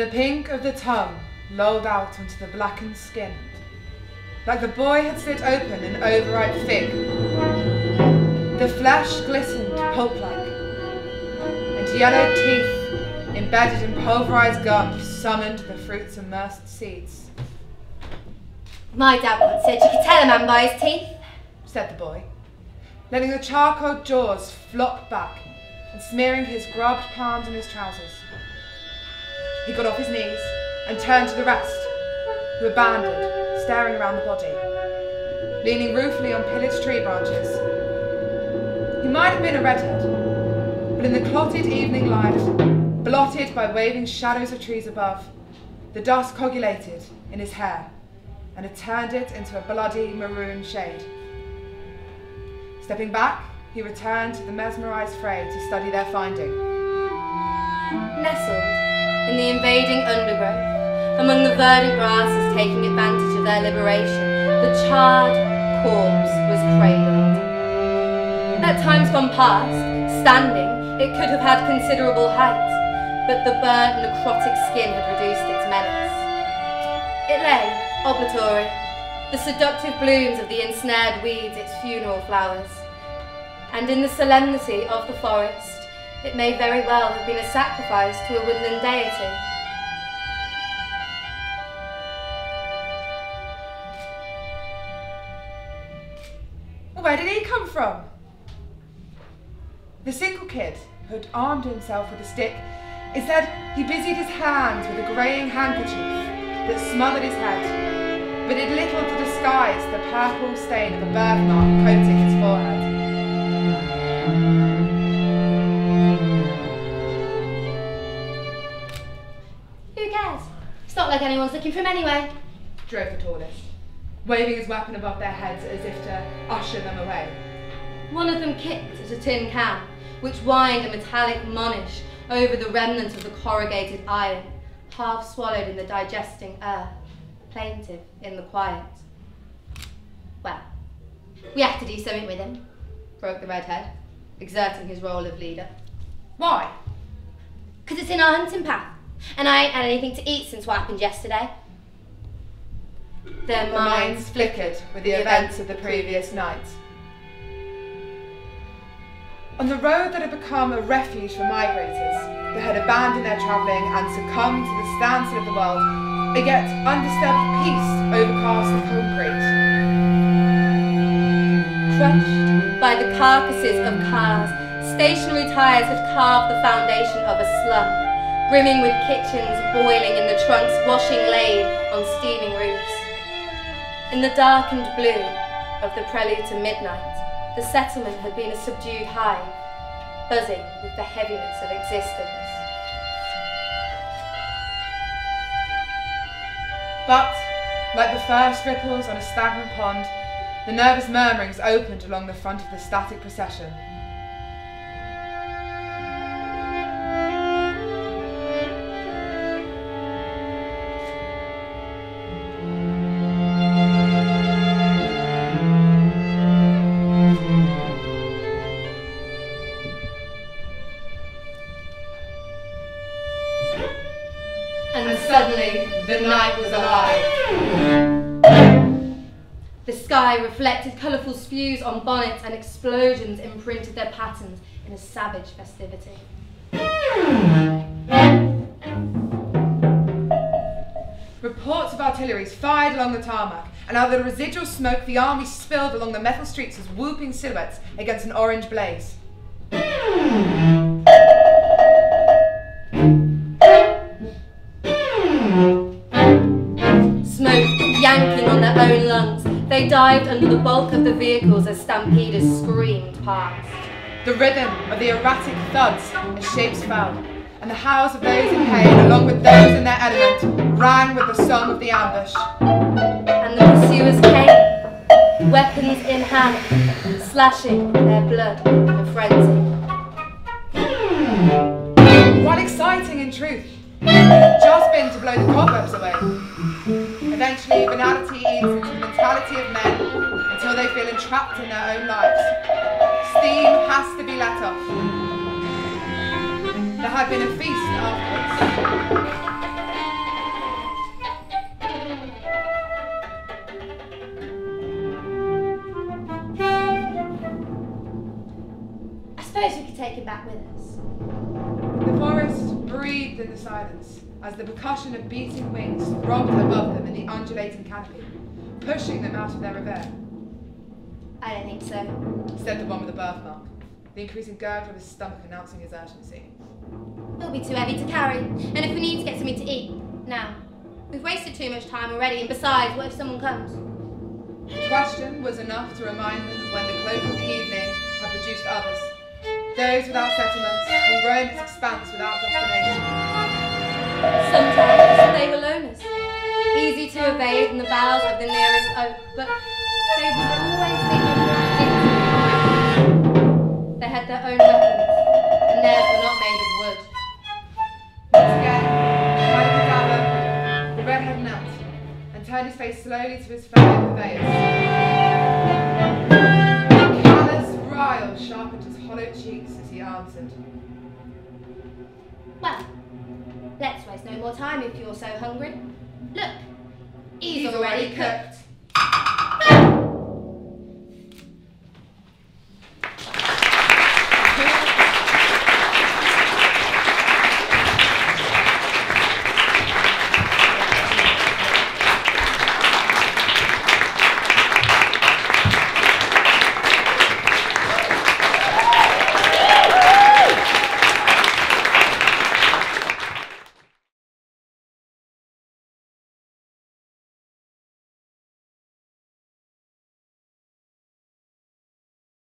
The pink of the tongue lolled out onto the blackened skin, like the boy had slit open an overripe fig. The flesh glistened pulp-like, and yellow teeth, embedded in pulverized gums, summoned the fruit's immersed seeds. My dad once said you could tell a man by his teeth, said the boy, letting the charcoal jaws flop back and smearing his grubbed palms on his trousers. He got off his knees and turned to the rest, who were banded, staring around the body, leaning ruefully on pillared tree branches. He might have been a redhead, but in the clotted evening light, blotted by waving shadows of trees above, the dust coagulated in his hair and had turned it into a bloody maroon shade. Stepping back, he returned to the mesmerised fray to study their finding. Nestled in the invading undergrowth, among the verdant grasses taking advantage of their liberation, the charred corpse was cradled. At times gone past, standing, it could have had considerable height, but the burnt necrotic skin had reduced its menace. It lay, oblatory, the seductive blooms of the ensnared weeds its funeral flowers. And in the solemnity of the forest, it may very well have been a sacrifice to a woodland deity. Where did he come from? The single kid, who had armed himself with a stick, it said he busied his hands with a greying handkerchief that smothered his head, but did little to disguise the purple stain of a birthmark coating his forehead. Who cares? It's not like anyone's looking for him anyway, drove the tallest, waving his weapon above their heads as if to usher them away. One of them kicked at a tin can, which whined a metallic monish over the remnant of the corrugated iron, half swallowed in the digesting earth, plaintive in the quiet. Well, we have to do something with him, broke the redhead, exerting his role of leader. Why? 'Cause it's in our hunting path, and I ain't had anything to eat since what happened yesterday. Their minds flickered with the events of the previous night. On the road that had become a refuge for migrators that had abandoned their travelling and succumbed to the standstill of the world, a yet undisturbed peace overcast the concrete. Crushed by the carcasses of cars, stationary tyres had carved the foundation of a slum, brimming with kitchens boiling in the trunks washing laid on steaming roofs. In the darkened blue of the prelude to midnight, the settlement had been a subdued hive, buzzing with the heaviness of existence. But, like the first ripples on a stagnant pond, the nervous murmurings opened along the front of the static procession. And suddenly, the night was alive. The sky reflected colourful spews on bonnets, and explosions imprinted their patterns in a savage festivity. Reports of artillery fired along the tarmac, and out of the residual smoke the army spilled along the metal streets as whooping silhouettes against an orange blaze. Smoke yanking on their own lungs, they dived under the bulk of the vehicles as stampeders screamed past. The rhythm of the erratic thuds as shapes fell, and the howls of those in pain, along with those in their element, rang with the song of the ambush. And the pursuers came, weapons in hand, slashing their blood in a frenzy. While exciting in truth, it had just been to blow the cobwebs away. Eventually, banality eats into the mentality of men until they feel entrapped in their own lives. Steam has to be let off. There had been a feast afterwards. Suppose we could take him back with us. The forest breathed in the silence as the percussion of beating wings throbbed above them in the undulating canopy, pushing them out of their reverie. I don't think so, Said the one with the birthmark, the increasing gurgle of his stomach announcing his urgency. It'll be too heavy to carry, and if we need to get something to eat, now. We've wasted too much time already, and besides, what if someone comes? The question was enough to remind them of when the cloak of the evening had produced others, those without settlements, who roamed its expanse without destination. Sometimes they were loners, easy to evade in the boughs of the nearest oak, but they would always think of what they had their own weapons, and theirs were not made of wood. Once again, by the cadaver, the redhead knelt and turned his face slowly to his fellow purveyors. A callous rile sharpened his hollow cheeks as he answered. Well, let's waste no more time if you're so hungry. Look, he's already cooked.